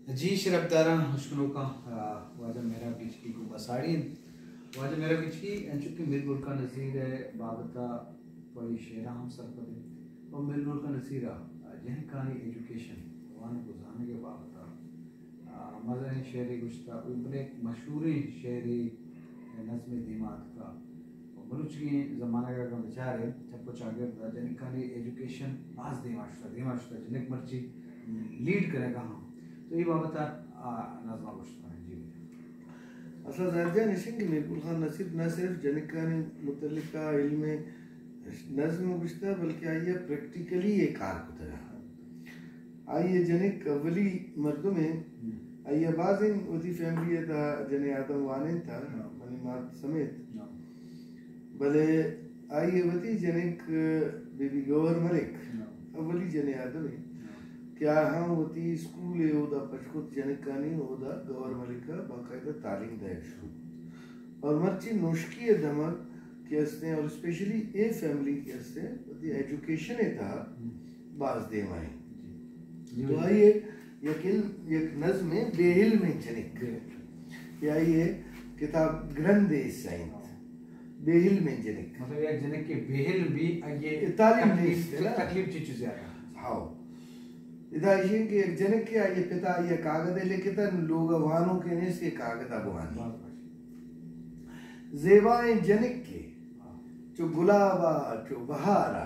जी शरबदारा हुस्नों का वाजा मेरा बिजली को बसाड़ी वाजा मेरा बिजली चूँकि मिरगुल का नज़ीर है बाबता पड़ी शेरा हम सर पर और मिरगुल का नज़ीरा जहन कहानी एजुकेशन वान गुजारने के बाबता मज़ा शेरी गुश्ता ऊपर मशहूर शेरी नज़्म दिमाग का बलूच की ज़माना का बेचारे चप्पो चागिर जन कहानी एजुकेशन बाज दिमाग जनक मर्ची लीड करेगा हम तो ये बाबता नज़मा गुश्ता है जी असल ज़ाहिर निशिंग मिरगुल खान नसीब न सिर्फ जनक कहानी मुतल्लिका इल्म नज़्म गुश्ता बल्कि आइए प्रैक्टिकली ये कार कुतरा आइए जनक अवली मर्दों में आइए बाज़िन उसी फैमिली था जने आदम वाने था मनी मात समेत भले आइए वती जनक बेबी गवर मलिक अवली जने आदम क्या हम वती स्कूल है उदा पचकुत जनक कहानी उदा गवर मलिक का बाकायदा तालीम दायक शुरू और मर्ची नोशकी धमक के हस्ते और स्पेशली ए फैमिली के हस्ते वती एजुकेशन है था बाज दे माई तो आइए यकीन एक नज़्म में बेहिल में जनक या ये किताब ग्रंथ साइंस बेहिल में जनक मतलब ये जनक के बेहिल भी ये तालीम तकलीफ चीज़ ज़्यादा हाँ इधर ये कि एक जनक के आइए पिता ये कागज़ लेके तन लोग वानों के ने से कागज़ अबवानी ज़ेबाएं जनक के जो गुलाबा जो बहारा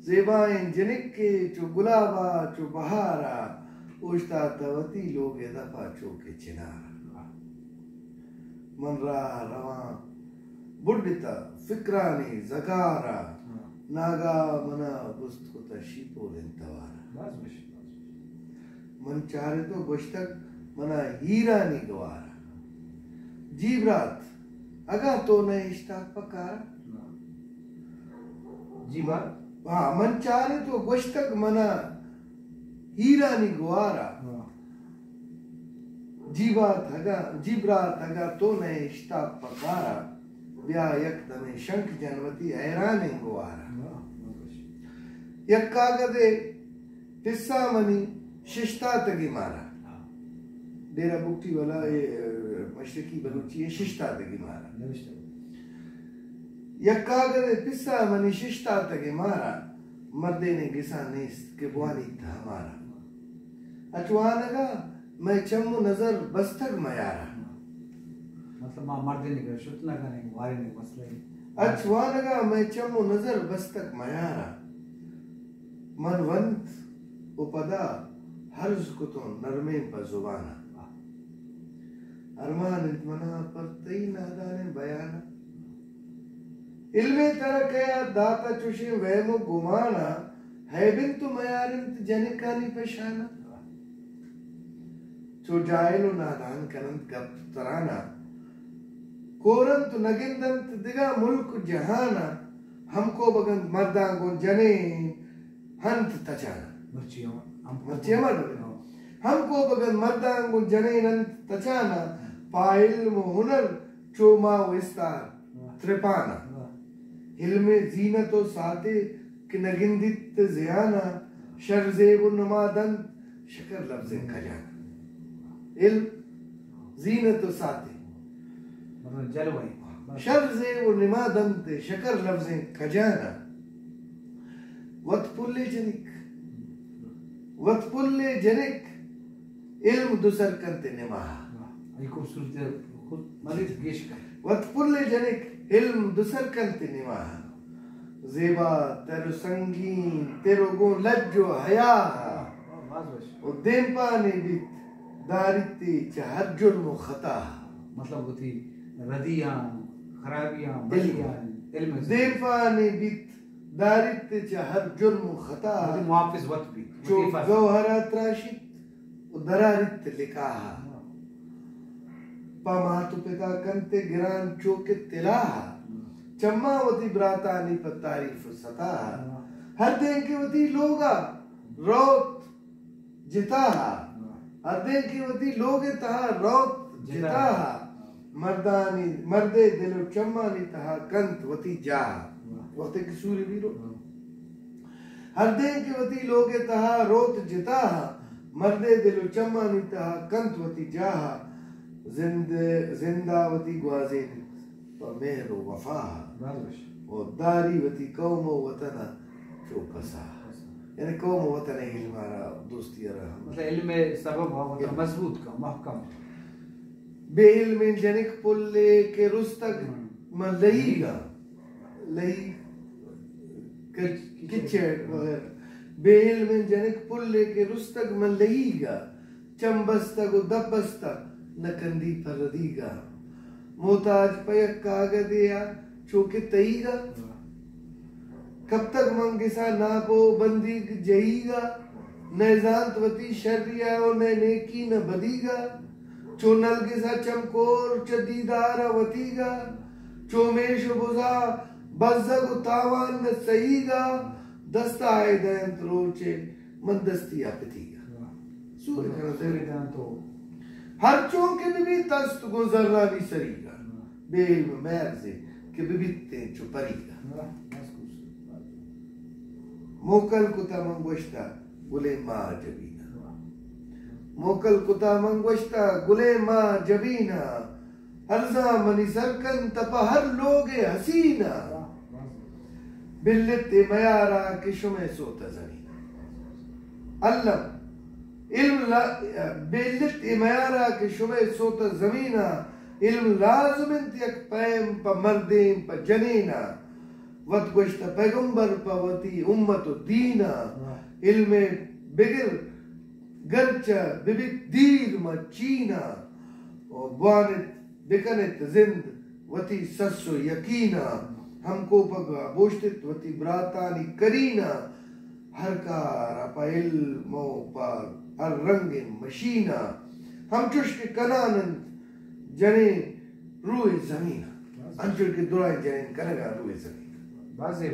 ज़ेबाएं जनक के जो गुलाबा जो बहारा उश्ता तवती लोग दफा चौके चिनारा मनरा रवा बुढ़ता फिक्रानी जगारा नागा मना बुस्त को तशीपो लेंतवारा मन चाहे तो गुश्तक मना हीरा नी गवारा जीवरात अगा तो न इश्ताक पकारा जीवार हाँ मन चाहे तो गुश्तक मना हीरा नी गवारा जीवरात अगा तो न इश्ताक पकारा ब्या यकदमे शंख जनवती हैरान गुवारा यक कागदे पिस्सा मनी शिष्टा तगी मारा डेरा बुक्ति वाला ये मशरकी बलूची है शिष्टा तगी मारा यक कागदे पिस्सा मनी शिष्टा तगी मारा मर्दे ने गिसा नेस के बुआनी था हमारा अचवानगा मैं चम्मू नजर बस्तक मयारा मतलब मर्दे ने कर शुतना करने वाले ने मसले अचवानगा मैं चम्मू नजर बस्तक मयारा मनवंत उपदा हर्ज को तो नरमे पर जुबाना अरमान इत्मना पर तई नादाने बयाना इल्मे तरकया दाता चुशे वहमो गुमाना है बिंतु मयारिंत जनिकानी पेशाना चो जायलो नादान करंत गप तराना कोरंत नगिंदंत दिगा मुल्क जहाना हमको बगंत मर्दा को जने हंत तचाना हमको बगन मर्दां को जने नंत तचाना पाइल हुनर चोमा विस्तार त्रिपाना हिलमे जीनतो साते कि नगिंदित जियाना शर्जेब नमादन शकर लफ्ज़ खजाना इल्म जीनतो साते मतलब जलवाई शर्जेब नमादन शकर लफ्ज़ खजाना वतपुल्ले जनिक इल्म दुसर करते निमाहा ये खूबसूरत खुद मरीज गेश का वतपुल्ले जनिक इल्म दुसर करते निमाहा ज़ेबा तेरो संगीन तेरो गो लज्जो हया और देंपा ने भी दारिती चहजुल मुखता मतलब वो थी रदियाँ खराबियाँ बलियाँ इल्म देंपा ने भी दारित हर जुर्म खता मुहाफिज वक्त भी जो गौहरा त्राशित उदरारित लिखा पामातु पिता कंते गिरान चोके तिलाहा चम्मावती ब्रातानी पर तारीफ सता हर दिन की वती लोगा रोत जिताहा हर दिन की वती लोगे तहा रोत जिताहा मर्दानी मर्दे दिलो चम्मानी तहा कंत वती जाहा वक्त की सूर्य वीरो हर दिन के वती लोगे तहा रोत जिता मर्दे दिलो चम्मानी तहा कंतवती जाहा जिंदावती ग्वाजेन व मेहरो वफा और दारी वती कौम वतना चौकसा यानी कौम वतन है हमारा दोस्ती रहा मतलब इल्म सबब हो मजबूत का महकम बेइल्म जनिक पुल्ले के रुस्तक मलईगा लई किचड़ वगैरह बेइल्म जनिक पुल्ले के रुस्तक मलईगा चंबस्तक दबस्तक नकंदी परदीगा मोहताज पयक कागदिया चौके तईगा कब तक मंगिसा नापो बंदी जईगा न जानतवती शर्रिया और न नेकी न बदीगा चो नलगिसा चमकोर च दीदार वतीगा चोमेश बुजा बज़ग तावान न सईगा दस्ता है दयंत रोचे मंदस्तिया पतीगा सूर्य तो हर चौके में भी तस्त गुजरना भी सरीगा बेइल्म मैर से कि बिबिते चुपरीगा मोकल कुता मंगोश्ता गुले माँ जबीना मोकल कुता मंगोश्ता गुले माँ जबीना हरजा मनी सरकन तपा हर लोगे हसीना बिल्लित मयारा किशुमे सोता जमीन अल्लम इल्म बिल्लित मयारा किशुमे सोता जमीना इल्म लाज़िम इंतियक पैम प मर्दें प जनीना वत गोश्त पैगंबर पवती उम्मत दीना इल्मे बिगिर गरचा बिबिक दीर म चीना और बानित बिकनित जिंद वती सस्सो यकीना हमको पगा बोश्तित वती ब्रातानी करीना हर कार अपा इल्मो पर हर रंग मशीना हम चुश्क कनानंद जने रूए जमीना अंचुर के दुराए जने कनगा रूए जमीना वाज़ेह